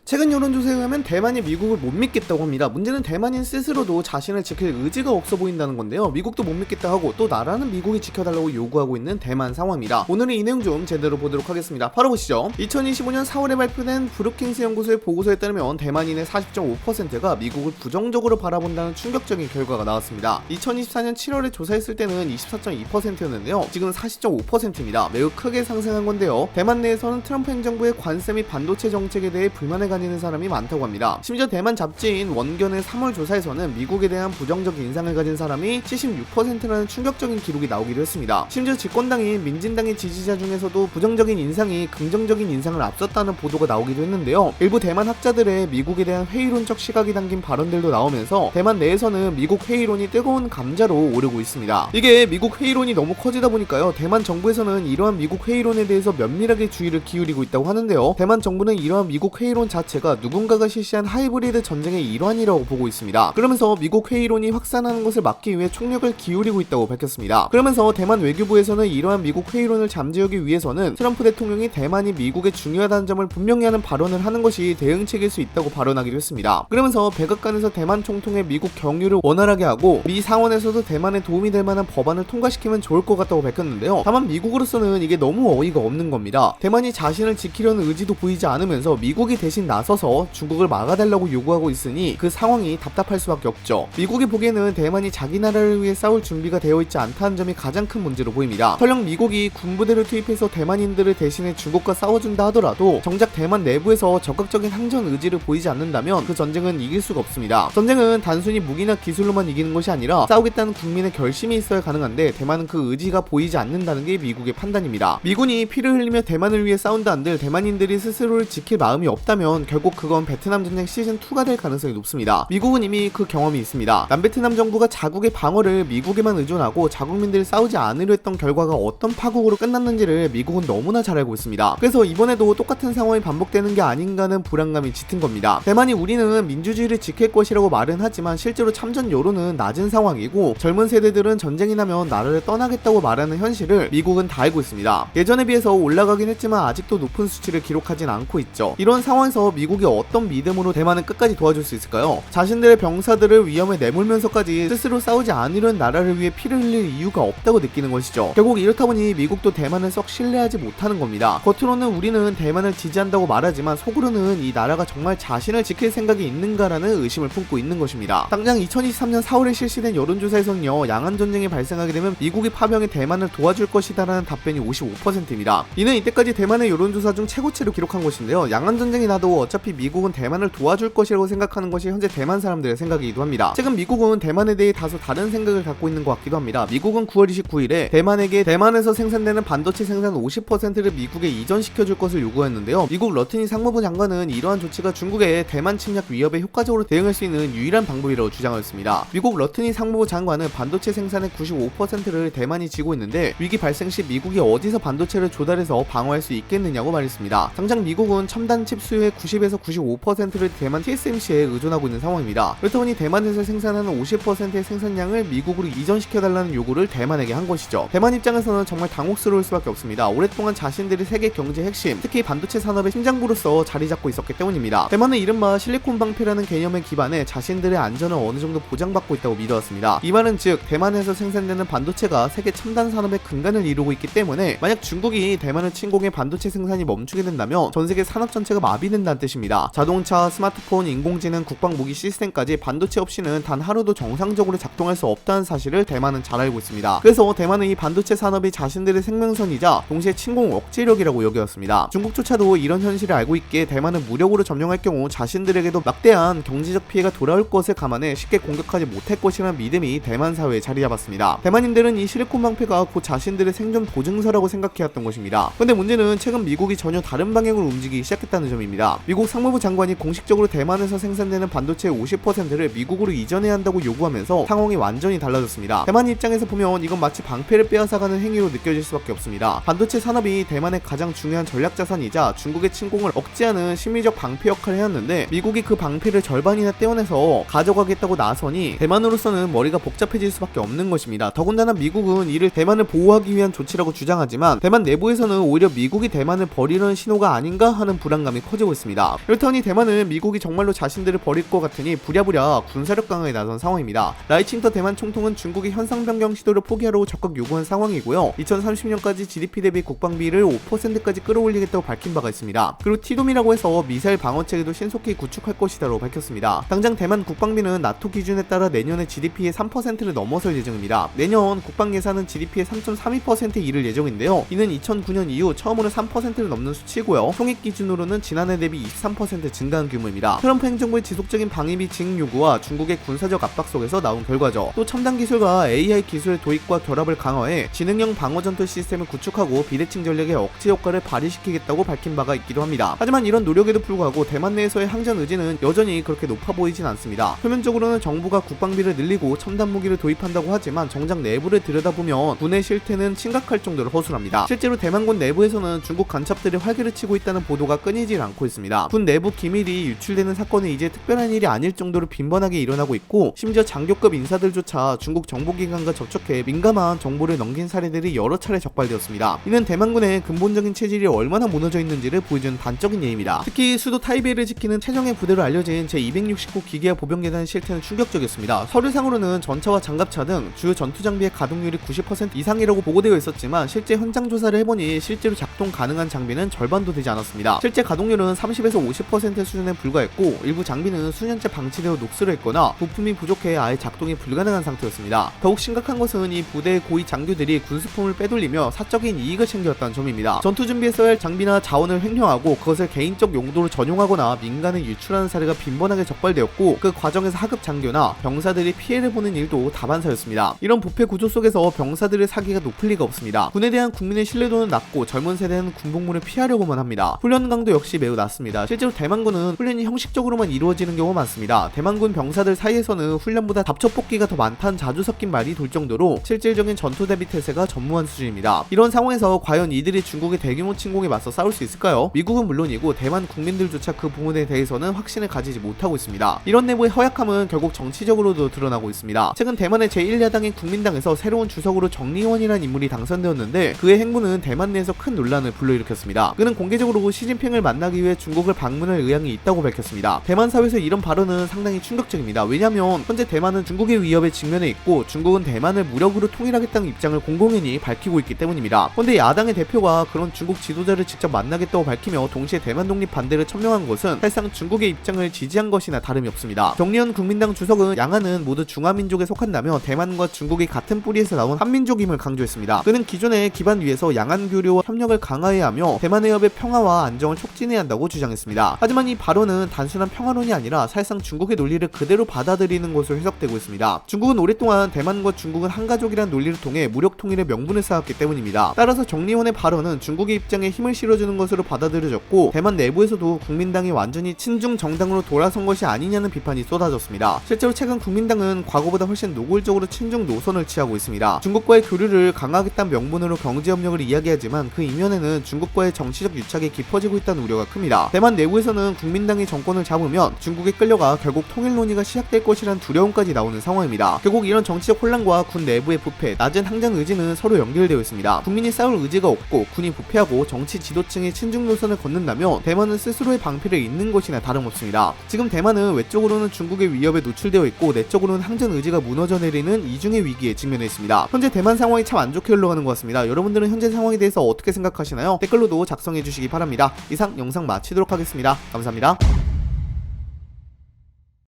최근 여론조사에 의하면 대만이 미국을 못 믿겠다고 합니다. 문제는 대만인 스스로도 자신을 지킬 의지가 없어 보인다는 건데요. 미국도 못 믿겠다 하고 또 나라는 미국이 지켜달라고 요구하고 있는 대만 상황입니다. 오늘은 이 내용 좀 제대로 보도록 하겠습니다. 바로 보시죠. 2025년 4월에 발표된 브루킹스 연구소의 보고서에 따르면 대만인의 40.5%가 미국을 부정적으로 바라본다는 충격적인 결과가 나왔습니다. 2024년 7월에 조사했을 때는 24.2%였는데요. 지금 40.5%입니다. 매우 크게 상승한 건데요. 대만 내에서는 트럼프 행정부의 관세 및 반도체 정책에 대해 불만을 가지는 사람이 많다고 합니다. 심지어 대만 잡지인 원견의 3월 조사에서는 미국에 대한 부정적 인상을 가진 사람이 76%라는 충격적인 기록이 나오기도 했습니다. 심지어 집권당인 민진당의 지지자 중에서도 부정적인 인상이 긍정적인 인상을 앞섰다는 보도가 나오기도 했는데요. 일부 대만 학자들의 미국에 대한 회의론적 시각이 담긴 발언들도 나오면서 대만 내에서는 미국 회의론이 뜨거운 감자로 오르고 있습니다. 이게 미국 회의론이 너무 커지다 보니까요. 대만 정부에서는 이러한 미국 회의론에 대해서 면밀하게 주의를 기울이고 있다고 하는데요. 대만 정부는 이러한 미국 회의론 자체가 누군가가 실시한 하이브리드 전쟁의 일환이라고 보고 있습니다. 그러면서 미국 회의론이 확산하는 것을 막기 위해 총력을 기울이고 있다고 밝혔습니다. 그러면서 대만 외교부에서는 이러한 미국 회의론을 잠재우기 위해서는 트럼프 대통령이 대만이 미국에 중요하다는 점을 분명히 하는 발언을 하는 것이 대응책일 수 있다고 발언하기도 했습니다. 그러면서 백악관에서 대만 총통의 미국 경유를 원활하게 하고 미 상원에서도 대만에 도움이 될 만한 법안을 통과시키면 좋을 것 같다고 밝혔는데요. 다만 미국으로서는 이게 너무 어이가 없는 겁니다. 대만이 자신을 지키려는 의지도 보이지 않으면서 미국이 대신 나서서 중국을 막아달라고 요구하고 있으니 그 상황이 답답할 수밖에 없죠. 미국이 보기에는 대만이 자기 나라를 위해 싸울 준비가 되어 있지 않다는 점이 가장 큰 문제로 보입니다. 설령 미국이 군부대를 투입해서 대만인들을 대신해 중국과 싸워준다 하더라도 정작 대만 내부에서 적극적인 항전 의지를 보이지 않는다면 그 전쟁은 이길 수가 없습니다. 전쟁은 단순히 무기나 기술로만 이기는 것이 아니라 싸우겠다는 국민의 결심이 있어야 가능한데 대만은 그 의지가 보이지 않는다는 게 미국의 판단입니다. 미군이 피를 흘리며 대만을 위해 싸운다 한들 대만인들이 스스로를 지킬 마음이 없다면 결국 그건 베트남 전쟁 시즌2가 될 가능성이 높습니다. 미국은 이미 그 경험이 있습니다. 남베트남 정부가 자국의 방어를 미국에만 의존하고 자국민들이 싸우지 않으려 했던 결과가 어떤 파국으로 끝났는지를 미국은 너무나 잘 알고 있습니다. 그래서 이번에도 똑같은 상황이 반복되는 게 아닌가는 불안감이 짙은 겁니다. 대만이 우리는 민주주의를 지킬 것이라고 말은 하지만 실제로 참전 여론은 낮은 상황이고 젊은 세대들은 전쟁이 나면 나라를 떠나겠다고 말하는 현실을 미국은 다 알고 있습니다. 예전에 비해서 올라가긴 했지만 아직도 높은 수치를 기록하진 않고 있죠. 이런 상황에서 미국이 어떤 믿음으로 대만을 끝까지 도와줄 수 있을까요? 자신들의 병사들을 위험에 내몰면서까지 스스로 싸우지 않으려는 나라를 위해 피를 흘릴 이유가 없다고 느끼는 것이죠. 결국 이렇다 보니 미국도 대만을 썩 신뢰하지 못하는 겁니다. 겉으로는 우리는 대만을 지지한다고 말하지만 속으로는 이 나라가 정말 자신을 지킬 생각이 있는가라는 의심을 품고 있는 것입니다. 당장 2023년 4월에 실시된 여론조사에서는요. 양안전쟁이 발생하게 되면 미국이 파병해 대만을 도와줄 것이다라는 답변이 55%입니다. 이는 이때까지 대만의 여론조사 중 최고치를 기록한 것인데요. 양안전쟁이 나도 어차피 미국은 대만을 도와줄 것이라고 생각하는 것이 현재 대만 사람들의 생각이기도 합니다. 최근 미국은 대만에 대해 다소 다른 생각을 갖고 있는 것 같기도 합니다. 미국은 9월 29일에 대만에게 대만에서 생산되는 반도체 생산 50%를 미국에 이전시켜줄 것을 요구했는데요. 미국 러트니 상무부 장관은 이러한 조치가 중국의 대만 침략 위협에 효과적으로 대응할 수 있는 유일한 방법이라고 주장하였습니다. 미국 러트니 상무부 장관은 반도체 생산의 95%를 대만이 지고 있는데 위기 발생 시 미국이 어디서 반도체를 조달해서 방어할 수 있겠느냐고 말했습니다. 당장 미국은 첨단 칩 수요의 90에서 95%를 대만 TSMC에 의존하고 있는 상황입니다. 그렇다 보니 대만에서 생산하는 50%의 생산량을 미국으로 이전시켜달라는 요구를 대만에게 한 것이죠. 대만 입장에서는 정말 당혹스러울 수밖에 없습니다. 오랫동안 자신들이 세계 경제 핵심, 특히 반도체 산업의 심장부로서 자리 잡고 있었기 때문입니다. 대만은 이른바 실리콘 방패라는 개념에 기반해 자신들의 안전을 어느 정도 보장받고 있다고 믿어왔습니다. 이 말은 즉 대만에서 생산되는 반도체가 세계 첨단 산업의 근간을 이루고 있기 때문에 만약 중국이 대만을 침공해 반도체 생산이 멈추게 된다면 전 세계 산업 전체가 마비된다는 뜻입니다. 자동차, 스마트폰, 인공지능, 국방무기 시스템까지 반도체 없이는 단 하루도 정상적으로 작동할 수 없다는 사실을 대만은 잘 알고 있습니다. 그래서 대만은 이 반도체 산업이 자신들의 생명선이자 동시에 침공 억제력이라고 여겨왔습니다. 중국조차도 이런 현실을 알고 있기에 대만을 무력으로 점령할 경우 자신들에게도 막대한 경제적 피해가 돌아올 것을 감안해 쉽게 공격하지 못할 것이라는 믿음이 대만 사회에 자리 잡았습니다. 대만인들은 이 실리콘 방패가 곧 자신들의 생존 보증서라고 생각해왔던 것입니다. 근데 문제는 최근 미국이 전혀 다른 방향으로 움직이기 시작했다는 점입니다. 미국 상무부 장관이 공식적으로 대만에서 생산되는 반도체의 50%를 미국으로 이전해야 한다고 요구하면서 상황이 완전히 달라졌습니다. 대만 입장에서 보면 이건 마치 방패를 빼앗아가는 행위로 느껴질 수밖에 없습니다. 반도체 산업이 대만의 가장 중요한 전략자산이자 중국의 침공을 억제하는 심리적 방패 역할을 해왔는데 미국이 그 방패를 절반이나 떼어내서 가져가겠다고 나서니 대만으로서는 머리가 복잡해질 수밖에 없는 것입니다. 더군다나 미국은 이를 대만을 보호하기 위한 조치라고 주장하지만 대만 내부에서는 오히려 미국이 대만을 버리려는 신호가 아닌가 하는 불안감이 커지고 있습니다. 있습니다. 이렇다니 대만은 미국이 정말로 자신들을 버릴 것 같으니 부랴부랴 군사력 강화에 나선 상황입니다. 라이칭터 대만 총통은 중국이 현상 변경 시도를 포기하라고 적극 요구한 상황이고요. 2030년까지 GDP 대비 국방비를 5%까지 끌어올리겠다고 밝힌 바가 있습니다. 그리고 티돔이라고 해서 미사일 방어 체계도 신속히 구축할 것이다라고 밝혔습니다. 당장 대만 국방비는 나토 기준에 따라 내년에 GDP의 3%를 넘어설 예정입니다. 내년 국방 예산은 GDP의 3.32%에 이를 예정인데요. 이는 2009년 이후 처음으로 3%를 넘는 수치고요. 통익 기준으로는 지난해 대비 23% 증가한 규모입니다. 트럼프 행정부의 지속적인 방위비 증액 요구와 중국의 군사적 압박 속에서 나온 결과죠. 또 첨단 기술과 AI 기술의 도입과 결합을 강화해 지능형 방어 전투 시스템을 구축하고 비대칭 전략의 억제 효과를 발휘시키겠다고 밝힌 바가 있기도 합니다. 하지만 이런 노력에도 불구하고 대만 내에서의 항전 의지는 여전히 그렇게 높아 보이진 않습니다. 표면적으로는 정부가 국방비를 늘리고 첨단 무기를 도입한다고 하지만 정작 내부를 들여다보면 군의 실태는 심각할 정도로 허술합니다. 실제로 대만군 내부에서는 중국 간첩들이 활개를 치고 있다는 보도가 끊이질 않고 있습니다. 군 내부 기밀이 유출되는 사건은 이제 특별한 일이 아닐 정도로 빈번하게 일어나고 있고, 심지어 장교급 인사들조차 중국 정보기관과 접촉해 민감한 정보를 넘긴 사례들이 여러 차례 적발되었습니다. 이는 대만군의 근본적인 체질이 얼마나 무너져 있는지를 보여주는 단적인 예입니다. 특히 수도 타이베이를 지키는 최정예 부대로 알려진 제269 기계화 보병계단의 실태는 충격적이었습니다. 서류상으로는 전차와 장갑차 등 주요 전투 장비의 가동률이 90% 이상이라고 보고되어 있었지만 실제 현장 조사를 해보니 실제로 작동 가능한 장비는 절반도 되지 않았습니다. 실제 가동률은 30에서 50% 수준에 불과했고, 일부 장비는 수년째 방치되어 녹슬어 있거나 부품이 부족해 아예 작동이 불가능한 상태였습니다. 더욱 심각한 것은 이 부대의 고위 장교들이 군수품을 빼돌리며 사적인 이익을 챙겼다는 점입니다. 전투 준비에 써야 할 장비나 자원을 횡령하고 그것을 개인적 용도로 전용하거나 민간에 유출하는 사례가 빈번하게 적발되었고, 그 과정에서 하급 장교나 병사들이 피해를 보는 일도 다반사였습니다. 이런 부패 구조 속에서 병사들의 사기가 높을 리가 없습니다. 군에 대한 국민의 신뢰도는 낮고 젊은 세대는 군복무를 피하려고만 합니다. 훈련 강도 역시 매우 낮습니다. 실제로 대만군은 훈련이 형식적으로만 이루어지는 경우가 많습니다. 대만군 병사들 사이에서는 훈련보다 답첩 뽑기가 더 많다는 자주 섞인 말이 돌 정도로 실질적인 전투 대비 태세가 전무한 수준입니다. 이런 상황에서 과연 이들이 중국의 대규모 침공에 맞서 싸울 수 있을까요? 미국은 물론이고 대만 국민들조차 그 부분에 대해서는 확신을 가지지 못하고 있습니다. 이런 내부의 허약함은 결국 정치적으로도 드러나고 있습니다. 최근 대만의 제1야당인 국민당에서 새로운 주석으로 정리원이라는 인물이 당선되었는데, 그의 행보는 대만 내에서 큰 논란을 불러일으켰습니다. 그는 공개적으로 시진핑을 만나기 위해 중국을 방문할 의향이 있다고 밝혔습니다. 대만 사회에서 이런 발언은 상당히 충격적입니다. 왜냐하면 현재 대만은 중국의 위협에 직면해 있고 중국은 대만을 무력으로 통일하겠다는 입장을 공공연히 밝히고 있기 때문입니다. 그런데 야당의 대표가 그런 중국 지도자를 직접 만나겠다고 밝히며 동시에 대만 독립 반대를 천명한 것은 사실상 중국의 입장을 지지한 것이나 다름이 없습니다. 정리현 국민당 주석은 양안은 모두 중화민족에 속한다며 대만과 중국이 같은 뿌리에서 나온 한민족임을 강조했습니다. 그는 기존의 기반 위에서 양안 교류와 협력을 강화해야 하며 대만 해협의 평화와 안정을 촉진해야 한다고 주장했습니다. 하지만 이 발언은 단순한 평화론이 아니라 사실상 중국의 논리를 그대로 받아들이는 것으로 해석되고 있습니다. 중국은 오랫동안 대만과 중국은 한 가족이라는 논리를 통해 무력 통일의 명분을 쌓았기 때문입니다. 따라서 정리원의 발언은 중국의 입장에 힘을 실어주는 것으로 받아들여졌고, 대만 내부에서도 국민당이 완전히 친중 정당으로 돌아선 것이 아니냐는 비판이 쏟아졌습니다. 실제로 최근 국민당은 과거보다 훨씬 노골적으로 친중 노선을 취하고 있습니다. 중국과의 교류를 강화하겠다는 명분으로 경제협력을 이야기하지만 그 이면에는 중국과의 정치적 유착이 깊어지고 있다는 우려가 큽니다. 대만 내부에서는 국민당이 정권을 잡으면 중국에 끌려가 결국 통일 논의가 시작될 것이란 두려움까지 나오는 상황입니다. 결국 이런 정치적 혼란과 군 내부의 부패, 낮은 항전 의지는 서로 연결되어 있습니다. 국민이 싸울 의지가 없고 군이 부패하고 정치 지도층이 친중 노선을 걷는다면 대만은 스스로의 방패를 잇는 것이나 다름없습니다. 지금 대만은 외적으로는 중국의 위협에 노출되어 있고 내적으로는 항전 의지가 무너져 내리는 이중의 위기에 직면해 있습니다. 현재 대만 상황이 참 안 좋게 흘러가는 것 같습니다. 여러분들은 현재 상황에 대해서 어떻게 생각하시나요? 댓글로도 작성해 주시기 바랍니다. 이상 영상 마치도록 하겠습니다. 감사합니다.